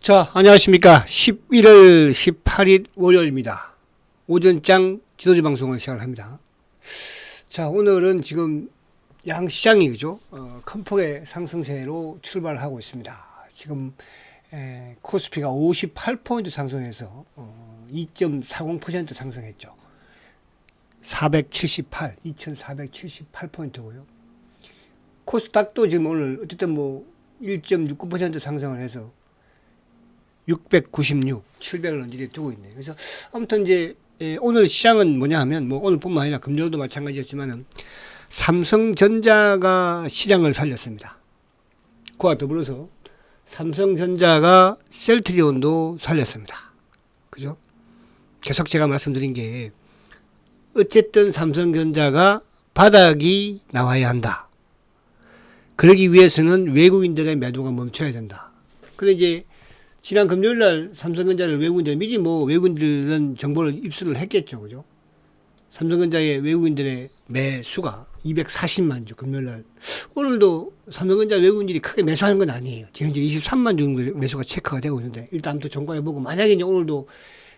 자, 안녕하십니까. 11월 18일 월요일입니다. 오전장 지도지 방송을 시작을 합니다. 자, 오늘은 지금 양시장이 그죠? 큰 폭의 상승세로 출발하고 있습니다. 지금 코스피가 58포인트 상승해서 2.40% 상승했죠. 2478포인트고요. 코스닥도 지금 오늘 어쨌든 뭐 1.69% 상승을 해서 696, 700을 언저리에 두고 있네요. 그래서 아무튼 이제 오늘 시장은 뭐냐 하면 뭐 오늘뿐만 아니라 금요일도 마찬가지였지만은 삼성전자가 시장을 살렸습니다. 그와 더불어서 삼성전자가 셀트리온도 살렸습니다. 그죠? 계속 제가 말씀드린 게 어쨌든 삼성전자가 바닥이 나와야 한다. 그러기 위해서는 외국인들의 매도가 멈춰야 된다. 근데 이제 지난 금요일 날 삼성전자를 외국인들 미리 뭐 외국인들은 정보를 입수를 했겠죠. 그죠? 삼성전자의 외국인들의 매수가 240만 주 금요일 날. 오늘도 삼성전자 외국인들이 크게 매수하는 건 아니에요. 지금 이제 23만 정도 매수가 체크가 되고 있는데 일단 아무튼 점검해 보고 만약에 이제 오늘도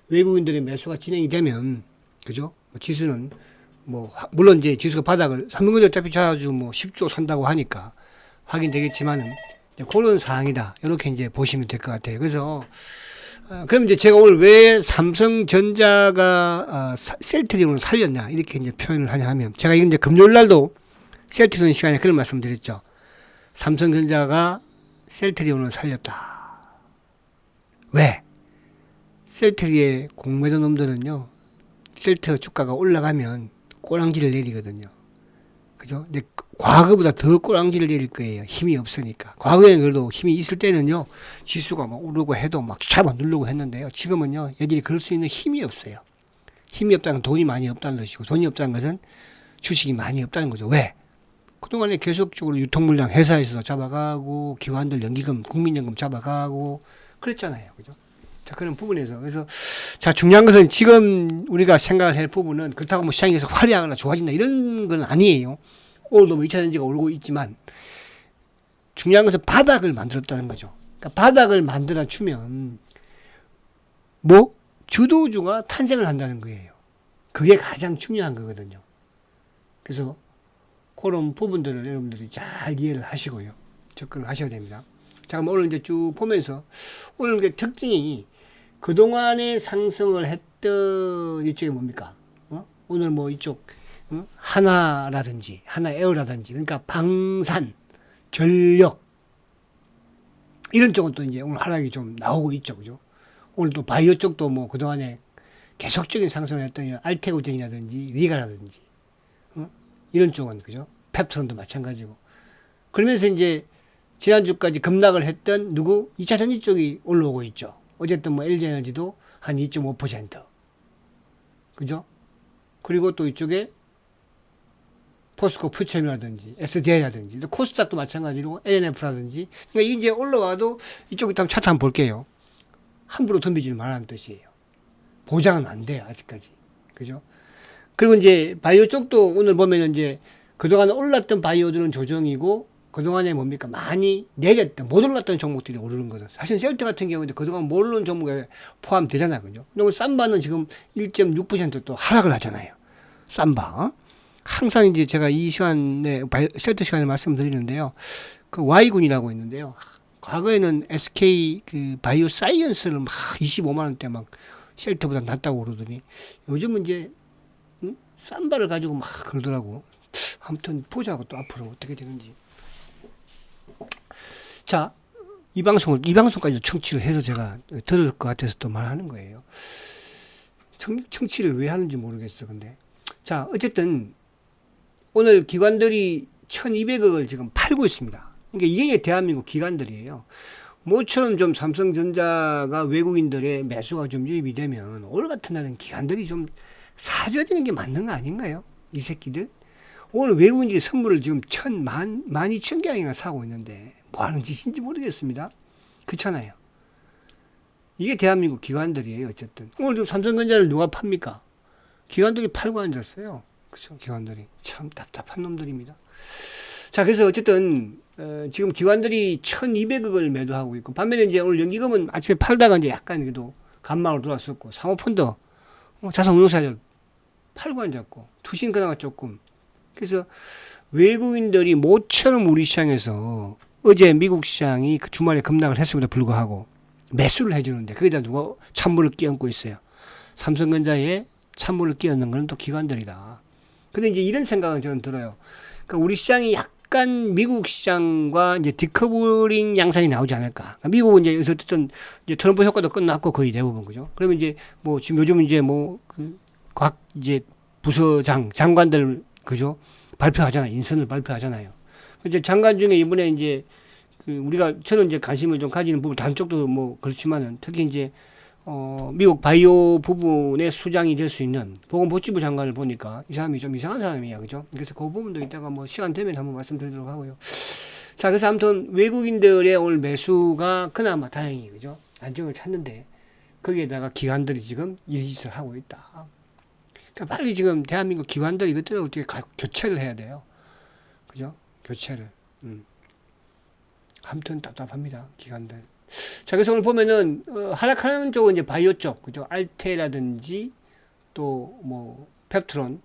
외국인들의 매수가 진행이 되면 그죠? 지수는 뭐 물론 이제 지수가 바닥을 삼성전자 어차피 자주 뭐 10조 산다고 하니까 확인되겠지만은 그런 사항이다. 이렇게 이제 보시면 될 것 같아요. 그래서 그럼 이제 제가 오늘 왜 삼성전자가 셀트리온을 살렸냐 이렇게 이제 표현을 하냐 하면 제가 이제 금요일 날도 셀트리온 시간에 그런 말씀드렸죠. 삼성전자가 셀트리온을 살렸다. 왜? 셀트리의 공매도 놈들은요. 셀트 주가가 올라가면 꼬랑지를 내리거든요. 그죠? 근데 과거보다 더 꼬랑지를 내릴 거예요. 힘이 없으니까. 과거에는 그래도 힘이 있을 때는요, 지수가 막 오르고 해도 막 잡아 누르고 했는데요. 지금은요, 얘들이 그럴 수 있는 힘이 없어요. 힘이 없다는 건 돈이 많이 없다는 것이고, 돈이 없다는 것은 주식이 많이 없다는 거죠. 왜? 그동안에 계속적으로 유통물량 회사에서 잡아가고, 기관들 연기금, 국민연금 잡아가고, 그랬잖아요. 그죠? 자, 그런 부분에서. 그래서, 자, 중요한 것은 지금 우리가 생각을 할 부분은 그렇다고 뭐 시장에서 화려하거나 좋아진다 이런 건 아니에요. 오늘도 뭐 2차전지가 오르고 있지만 중요한 것은 바닥을 만들었다는 거죠. 그러니까 바닥을 만들어 주면 뭐 주도주가 탄생을 한다는 거예요. 그게 가장 중요한 거거든요. 그래서 그런 부분들을 여러분들이 잘 이해를 하시고요. 접근을 하셔야 됩니다. 자, 그럼 오늘 이제 쭉 보면서 오늘 그 특징이 그동안에 상승을 했던 이쪽이 뭡니까? 오늘 뭐 이쪽 하나라든지 하나에어라든지 그러니까 방산, 전력 이런 쪽은 또 이제 오늘 하락이 좀 나오고 있죠. 그죠? 오늘 또 바이오 쪽도 뭐 그동안에 계속적인 상승을 했던 알테오젠이라든지 리가라든지 이런 쪽은 그죠? 펩트론도 마찬가지고 그러면서 이제 지난주까지 급락을 했던 누구? 2차 전지 쪽이 올라오고 있죠. 어쨌든 뭐 LG에너지도 한 2.5% 그죠? 그리고 또 이쪽에 포스코 퓨처라든지 SDI라든지 코스닥도 마찬가지로 LNF라든지 그러니까 이제 올라와도 이쪽 일단 차트 한번 볼게요. 함부로 덤비지 말라는 뜻이에요. 보장은 안 돼요 아직까지. 그죠? 그리고 이제 바이오 쪽도 오늘 보면 이제 그동안 올랐던 바이오들은 조정이고 그동안에 뭡니까 많이 내렸던 못 올랐던 종목들이 오르는 거죠. 사실 셀트 같은 경우는 그동안 못 오르는 종목에 포함되잖아요. 그죠? 근데 삼바는 지금 1.6% 또 하락을 하잖아요. 삼바. 항상 이제 제가 이 시간에 셀트 시간에 말씀드리는데요. 그 Y군이라고 있는데요. 과거에는 SK 그 바이오 사이언스를 막 25만 원대 막 셀트보다 낫다고 그러더니 요즘은 이제 삼바를 가지고 막 그러더라고. 아무튼 보자고 또 앞으로 어떻게 되는지. 자, 이 방송까지 청취를 해서 제가 들을 것 같아서 또 말하는 거예요. 청취를 왜 하는지 모르겠어, 근데. 자, 어쨌든, 오늘 기관들이 1200억을 지금 팔고 있습니다. 그러니까 이게 대한민국 기관들이에요. 모처럼 좀 삼성전자가 외국인들의 매수가 좀 유입이 되면 오늘 같은 날은 기관들이 좀 사줘야 되는 게 맞는 거 아닌가요? 이 새끼들. 오늘 외국인들이 선물을 지금 12,000개이나 사고 있는데 뭐 하는 짓인지 모르겠습니다. 그렇잖아요. 이게 대한민국 기관들이에요. 어쨌든. 오늘 지금 삼성전자를 누가 팝니까? 기관들이 팔고 앉았어요. 그렇죠. 기관들이. 참 답답한 놈들입니다. 자, 그래서 어쨌든 지금 기관들이 1,200억을 매도하고 있고, 반면에 이제 오늘 연기금은 아침에 팔다가 이제 약간 그래도 감망으로 돌아왔었고, 사모펀드 자산운용사들 팔고 앉았고, 투신 그나마 조금. 그래서 외국인들이 모처럼 우리 시장에서 어제 미국 시장이 그 주말에 급락을 했음에도 불구하고 매수를 해주는데 거기다 누가 찬물을 끼얹고 있어요. 삼성전자에 찬물을 끼얹는 건 또 기관들이다. 근데 이제 이런 생각은 저는 들어요. 그러니까 우리 시장이 약간 미국 시장과 이제 디커블링 양상이 나오지 않을까. 그러니까 미국은 이제 어쨌든 이제 트럼프 효과도 끝났고 거의 대부분 그죠. 그러면 이제 뭐 지금 요즘 이제 뭐 그 각 이제 부서장 장관들 그죠 발표하잖아요. 인선을 발표하잖아요. 이제 장관 중에 이번에 이제 그 우리가 저는 이제 관심을 좀 가지는 부분 다른 쪽도 뭐 그렇지만은 특히 이제 미국 바이오 부분의 수장이 될 수 있는 보건복지부 장관을 보니까 이 사람이 좀 이상한 사람이야, 그죠? 그래서 그 부분도 이따가 뭐 시간 되면 한번 말씀드리도록 하고요. 자, 그래서 아무튼 외국인들의 오늘 매수가 그나마 다행히, 그죠? 안정을 찾는데 거기에다가 기관들이 지금 이 짓을 하고 있다. 그러니까 빨리 지금 대한민국 기관들이 이것들을 어떻게 교체를 해야 돼요, 그죠? 교체를. 아무튼 답답합니다, 기관들. 자, 그래서 오늘 보면은 하락하는 쪽은 이제 바이오 쪽, 그죠? 알테라든지 또 뭐 펩트론,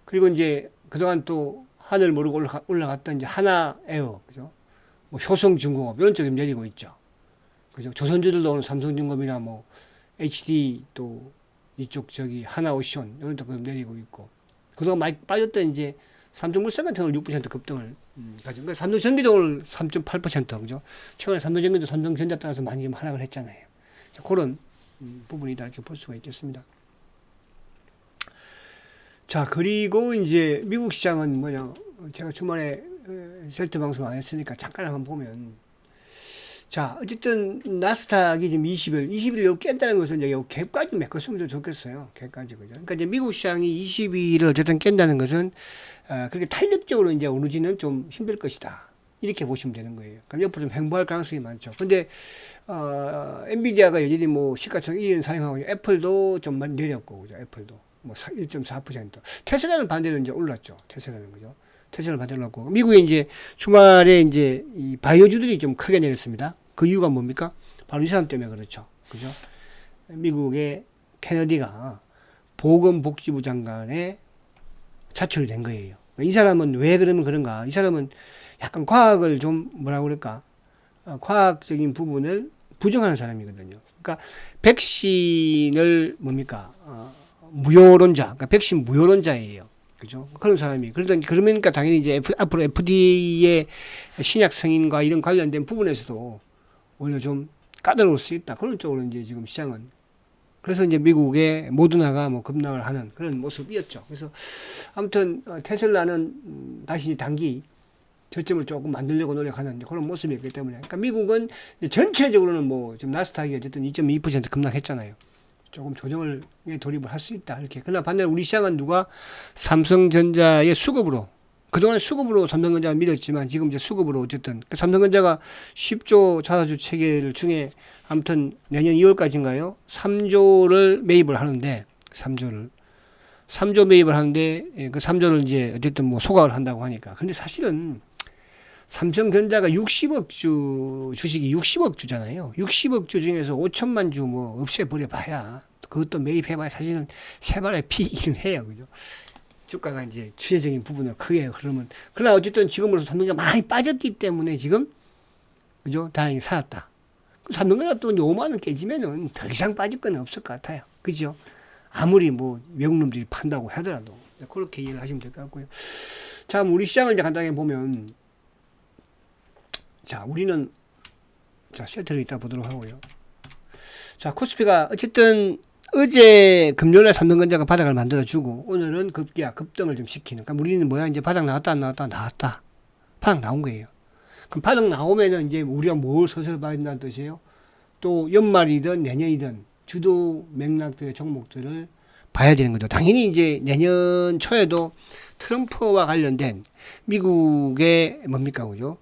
그리고 이제 그동안 또 하늘 모르고 올라갔던 이제 하나에어, 그죠? 뭐 효성중공업 이런 쪽이 내리고 있죠, 그죠? 조선주들도 오늘 삼성중공업이나 뭐 HD 또 이쪽 저기 하나오션 이런 쪽도 내리고 있고, 그동안 많이 빠졌던 이제 삼성물산 같은 경우는 6% 급등을 가지고, 그러니까 삼성전기도 오늘 3.8%, 그죠? 최근에 삼성전기도 삼성전자 따라서 많이 좀 하락을 했잖아요. 자, 그런 부분이다 이렇게 볼 수가 있겠습니다. 자, 그리고 이제 미국 시장은 뭐냐, 제가 주말에 셀트 방송 안 했으니까 잠깐 한번 보면, 자, 어쨌든 나스닥이 지금 20일 요 깬다는 것은 이제 요 갭까지 메꿨으면 좀 좋겠어요. 갭까지, 그죠? 그러니까 이제 미국 시장이 22일을 어쨌든 깬다는 것은 그렇게 탄력적으로 이제 오르지는 좀 힘들 것이다. 이렇게 보시면 되는 거예요. 그럼 옆으로 좀 횡보할 가능성이 많죠. 근데 엔비디아가 여전히 뭐 시가총 1위 사용하고, 애플도 좀 내렸고, 그죠? 애플도 뭐 1.4%. 테슬라는 반대로 이제 올랐죠. 테슬라는, 그죠? 테슬라는 반대로 올랐고, 미국에 이제 주말에 이제 이 바이오주들이 좀 크게 내렸습니다. 그 이유가 뭡니까? 바로 이 사람 때문에 그렇죠. 그죠? 미국의 케너디가 보건복지부 장관에 차출이 된 거예요. 이 사람은 왜 그러면 그런가? 이 사람은 약간 과학을 좀 뭐라 그럴까? 과학적인 부분을 부정하는 사람이거든요. 그러니까 백신을 뭡니까? 무효론자, 그러니까 백신 무효론자예요. 그죠? 그런 사람이. 그러니까 당연히 이제 앞으로 FDA의 신약 승인과 이런 관련된 부분에서도 오히려 좀 까다로울 수 있다. 그런 쪽으로 이제 지금 시장은. 그래서 이제 미국의 모더나가 뭐 급락을 하는 그런 모습이었죠. 그래서 아무튼 테슬라는 다시 단기 저점을 조금 만들려고 노력하는 그런 모습이었기 때문에. 그러니까 미국은 전체적으로는 뭐 지금 나스닥이 어쨌든 2.2% 급락했잖아요. 조금 조정을 돌입을 할 수 있다. 이렇게. 그러나 반대로 우리 시장은 누가 삼성전자의 수급으로, 그동안 수급으로 삼성전자를 밀었지만 지금 이제 수급으로 어쨌든 삼성전자가 10조 자사주 체계를 중에 아무튼 내년 2월까지인가요? 3조를 매입을 하는데 3조 매입을 하는데 그 3조를 이제 어쨌든 뭐 소각을 한다고 하니까. 근데 사실은 삼성전자가 60억 주 주식이 60억 주잖아요. 60억 주 중에서 5천만 주 뭐 없애버려 봐야, 그것도 매입해봐야 사실은 세 발의 피이긴 해요, 그죠? 주가가 이제 추세적인 부분을 크게 흐르면. 그러나 어쨌든 지금으로서 삼성전자 많이 빠졌기 때문에 지금, 그죠? 다행히 살았다. 삼성전자 또 이제 5만 원 깨지면은 더 이상 빠질 건 없을 것 같아요. 그죠? 아무리 뭐 외국 놈들이 판다고 하더라도. 그렇게 이해를 하시면 될 것 같고요. 자, 우리 시장을 이제 간단하게 보면, 자, 우리는, 자, 셀트를 이따 보도록 하고요. 자, 코스피가 어쨌든 어제 금요일에 삼성전자가 바닥을 만들어주고 오늘은 급등을 좀 시키는. 그러니까 우리는 뭐야, 이제 바닥 나왔다 안 나왔다? 나왔다. 바닥 나온 거예요. 그럼 바닥 나오면은 이제 우리가 뭘 서서히 봐야 된다는 뜻이에요? 또 연말이든 내년이든 주도 맥락들의 종목들을 봐야 되는 거죠. 당연히 이제 내년 초에도 트럼프와 관련된 미국의 뭡니까, 그죠?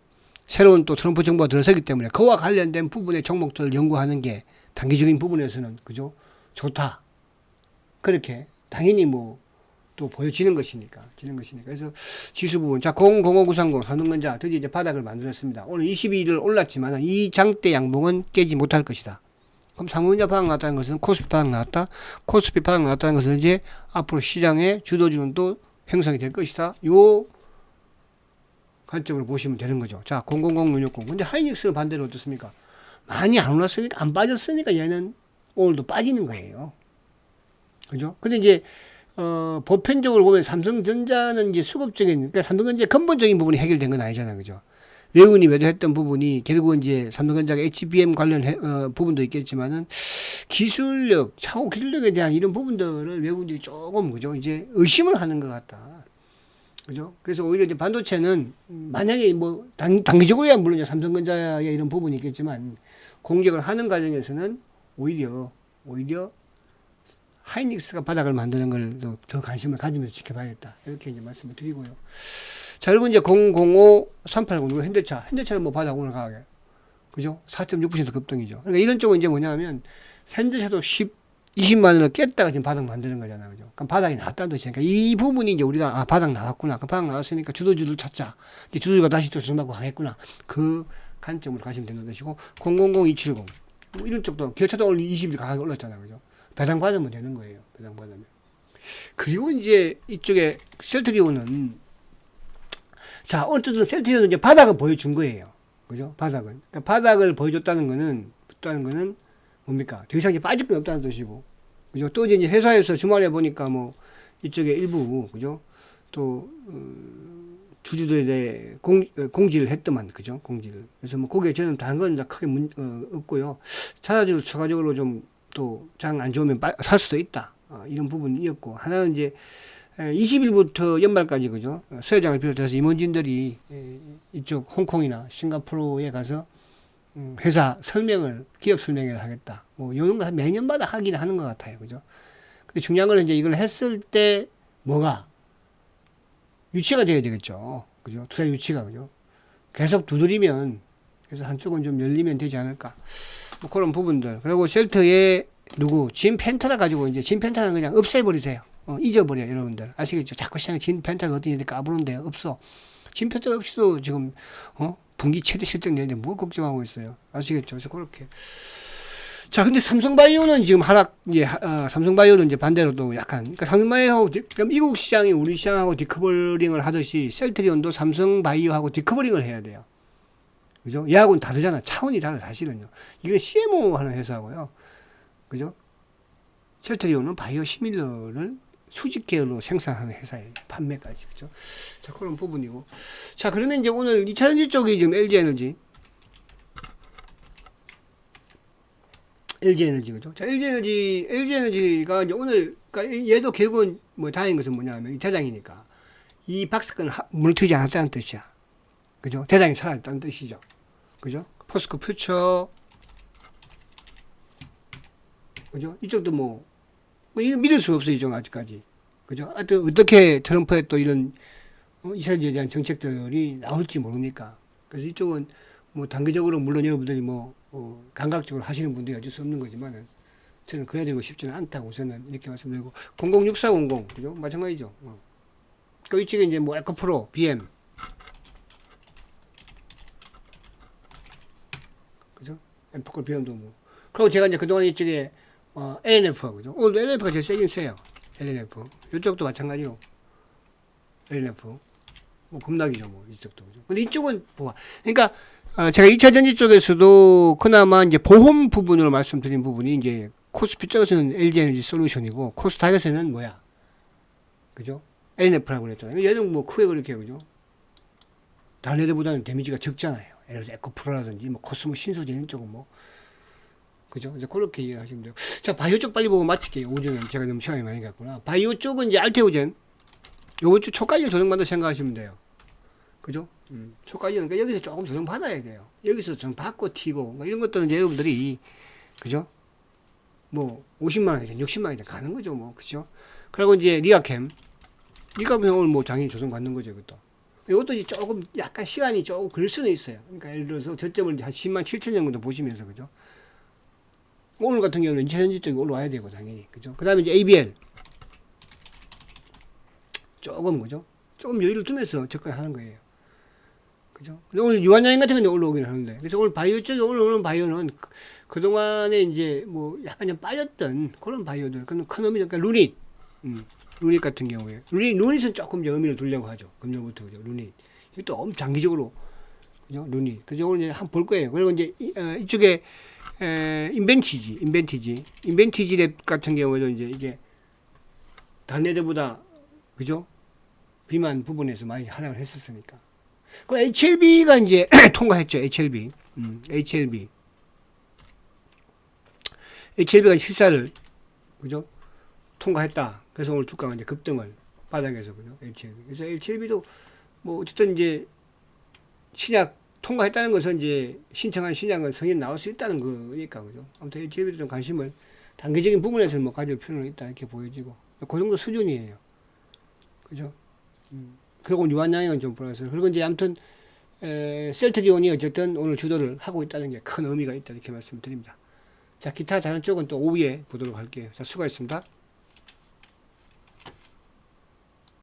새로운 또 트럼프 정부가 들어서기 때문에 그와 관련된 부분의 종목들을 연구하는 게 단기적인 부분에서는, 그죠? 좋다. 그렇게 당연히 뭐 또 보여지는 것이니까, 그래서 지수 부분. 자, 005930 삼성전자 드디어 이제 바닥을 만들었습니다. 오늘 22일 올랐지만 이 장대 양봉은 깨지 못할 것이다. 그럼 삼성전자 바닥 나왔다는 것은 코스피 바닥 나왔다. 코스피 바닥 나왔다는 것은 이제 앞으로 시장의 주도주는 또 형성이 될 것이다. 요 관점으로 보시면 되는 거죠. 자, 000660. 근데 하이닉스는 반대로 어떻습니까? 많이 안 올랐으니까, 안 빠졌으니까 얘는 오늘도 빠지는 거예요. 그죠? 근데 이제 보편적으로 보면 삼성전자는 이제 수급적인, 그러니까 삼성전자의 근본적인 부분이 해결된 건 아니잖아요. 그죠? 외국인이 매도했던 부분이 결국은 이제 삼성전자가 HBM 관련 부분도 있겠지만은 기술력, 차후 기술력에 대한 이런 부분들을 외국인들이 조금, 그죠? 이제 의심을 하는 것 같다. 그죠? 그래서 오히려 이제 반도체는 만약에 뭐 단기적으로야 물론 이제 삼성전자의 이런 부분이 있겠지만 공격을 하는 과정에서는 오히려 하이닉스가 바닥을 만드는 걸 더 관심을 가지면서 지켜봐야겠다. 이렇게 이제 말씀을 드리고요. 자, 여러분 이제 005-3809 현대차는 뭐 바닥 오늘 강하게. 그죠? 4.6% 급등이죠. 그러니까 이런 쪽은 이제 뭐냐면 현대차도 20만 원을 깼다가 지금 바닥 만드는 거잖아요. 그죠? 그럼 바닥이 나왔다는 뜻이니까 이 부분이 이제 우리가 바닥 나왔구나. 그 바닥 나왔으니까 주도주를 찾자. 이제 주도주가 다시 또 조정받고 가겠구나. 그 관점으로 가시면 되는 것이고 000270 뭐 이런 쪽도 기어차도 오늘 20일 강하게 올랐잖아요. 그죠? 배당 받으면 되는 거예요. 배당 받으면. 그리고 이제 이쪽에 셀트리온은 자, 어쨌든 셀트리온은 이제 바닥을 보여준 거예요. 그죠? 바닥은. 그러니까 바닥을 보여줬다는 거는 뭡니까? 더 이상 이제 빠질 건 없다는 뜻이고. 그죠? 또 이제 회사에서 주말에 보니까 뭐 이쪽에 일부, 그죠? 또, 주주들에 대해 공지를 했더만, 그죠? 공지를. 그래서 뭐 거기에 저는 다른 건 크게 없고요. 차사적으로 추가적으로 좀 또 장 안 좋으면 살 수도 있다. 이런 부분이었고. 하나는 이제 20일부터 연말까지, 그죠? 서회장을 비롯해서 임원진들이 이쪽 홍콩이나 싱가포르에 가서 회사 설명을, 기업 설명회를 하겠다. 뭐, 이런 거 매년마다 하긴 하는 것 같아요. 그죠? 근데 중요한 건 이제 이걸 했을 때 뭐가 유치가 되어야 되겠죠. 그죠? 투자 유치가, 그죠? 계속 두드리면, 그래서 한쪽은 좀 열리면 되지 않을까. 뭐 그런 부분들. 그리고 셀터에 진 펜타라 가지고 이제 진 펜타는 그냥 없애버리세요. 잊어버려요, 여러분들. 아시겠죠? 자꾸 시장에 진 펜타가 어디 있는지 까부는데 없어. 진 펜타 없이도 지금, 분기 최대 실적 내는데 뭘 걱정하고 있어요. 아시겠죠? 그래서 그렇게. 자, 근데 삼성바이오는 지금 삼성바이오는 이제 반대로 또 약간, 그러니까 삼성바이오하고, 그러니까 미국 시장이 우리 시장하고 디커버링을 하듯이 셀트리온도 삼성바이오하고 디커버링을 해야 돼요. 그죠? 얘하고는 다르잖아. 차원이 달라, 사실은요. 이건 CMO 하는 회사고요. 그죠? 셀트리온은 바이오 시밀러를 수직 계열로 생산하는 회사예요. 판매까지. 그죠? 자, 그런 부분이고. 자, 그러면 이제 오늘 2차전지 쪽이 지금 LG에너지, 그죠? 자, LG에너지가 이제 오늘, 그러니까 얘도 결국은 뭐 다행인 것은 뭐냐면, 이 대장이니까. 이 박스권 무너뜨리지 않았다는 뜻이야. 그죠? 대장이 살아있다는 뜻이죠. 그죠? 포스코 퓨처, 그죠? 이쪽도 이거 믿을 수 없어요, 이쪽 아직까지. 그죠? 하여튼, 어떻게 트럼프의 또 이런, 이스라엘에 대한 정책들이 나올지 모르니까. 그래서 이쪽은 뭐 단기적으로 물론 여러분들이 감각적으로 하시는 분들이 어쩔 수 없는 거지만은 저는 그래야 되고 싶지는 않다고 저는 이렇게 말씀드리고 006400 그죠? 마찬가지죠. 그 이쪽에 이제 뭐 에코프로, BM 그죠? 엠포컬 BM도 뭐 그리고 제가 이제 그동안 이쪽에 LNF 그죠? 오늘도 LNF가 제일 세긴 세요. LNF 이쪽도 마찬가지로 LNF 뭐 급락이죠 뭐 이쪽도 그죠? 근데 이쪽은 그러니까 제가 2차전지 쪽에서도 그나마 이제 보험 부분으로 말씀드린 부분이 이제 코스피 쪽에서는 LG에너지 솔루션이고 코스닥에서는 뭐야? 그죠? LNF라고 그랬잖아요. 얘는 뭐 크게 그렇게 그죠? 다른 애들보다는 데미지가 적잖아요. 예를 들어서 에코프로라든지 뭐 코스모 신소재 이런 쪽은 뭐 그죠? 이제 그렇게 이해하시면 돼요. 자, 바이오 쪽 빨리 보고 마칠게요. 오전은 제가 너무 시간이 많이 갔구나. 바이오 쪽은 이제 알테오젠 요번 주 초까지 조정받아 생각하시면 돼요. 그죠? 초까지는 그러니까 여기서 조금 조정 받아야 돼요. 여기서 좀 받고 튀고 뭐 이런 것들은 이제 여러분들이 그죠? 뭐 50만 원이든 60만 원이든 가는 거죠, 뭐 그죠? 그리고 이제 리아캠 오늘 뭐 장인 조정 받는 거죠, 이것도. 이것도 이제 조금 약간 시간이 조금 걸릴 수는 있어요. 그러니까 예를 들어서 저점을 한 10만 7천 정도 보시면서 그죠? 오늘 같은 경우는 2차전지 쪽이 올라와야 되고 당연히 그죠? 그다음에 이제 ABL 조금 그죠? 조금 여유를 두면서 접근하는 거예요. 그죠? 근데 오늘 유한양인 같은 경우는 올라오긴 하는데, 그래서 오늘 바이오 쪽에 올라오는 바이오는 그동안에 이제 뭐 약간 좀 빠졌던 그런 바이오들, 그런 큰 의미, 그러니까 루닛, 루닛 같은 경우에 루닛은 조금 이제 의미를 두려고 하죠. 금년부터 그죠? 루닛 이것도 엄청 장기적으로 그죠? 루닛 그죠? 오늘 이제 한번 볼 거예요. 그리고 이제 이쪽에 인벤티지 랩 같은 경우에도 이제 이게 다른 애들보다 그죠? 비만 부분에서 많이 하락을 했었으니까. 그 HLB가 이제 통과했죠. HLB가 실사를 그죠? 통과했다. 그래서 오늘 주가가 이제 급등을 바닥에서 그죠? HLB. 그래서 HLB도 뭐 어쨌든 이제 신약 통과했다는 것은 이제 신청한 신약은 성인 나올 수 있다는 거니까 그죠? 아무튼 HLB도 좀 관심을 단기적인 부분에서는 뭐 가질 필요는 있다 이렇게 보여지고 그 정도 수준이에요. 그죠? 그리고 유한양행은 좀 플러스. 그리고 이제 아무튼 셀트리온이 어쨌든 오늘 주도를 하고 있다는 게 큰 의미가 있다 이렇게 말씀드립니다. 자, 기타 다른 쪽은 또 오후에 보도록 할게요. 자, 수고하셨습니다.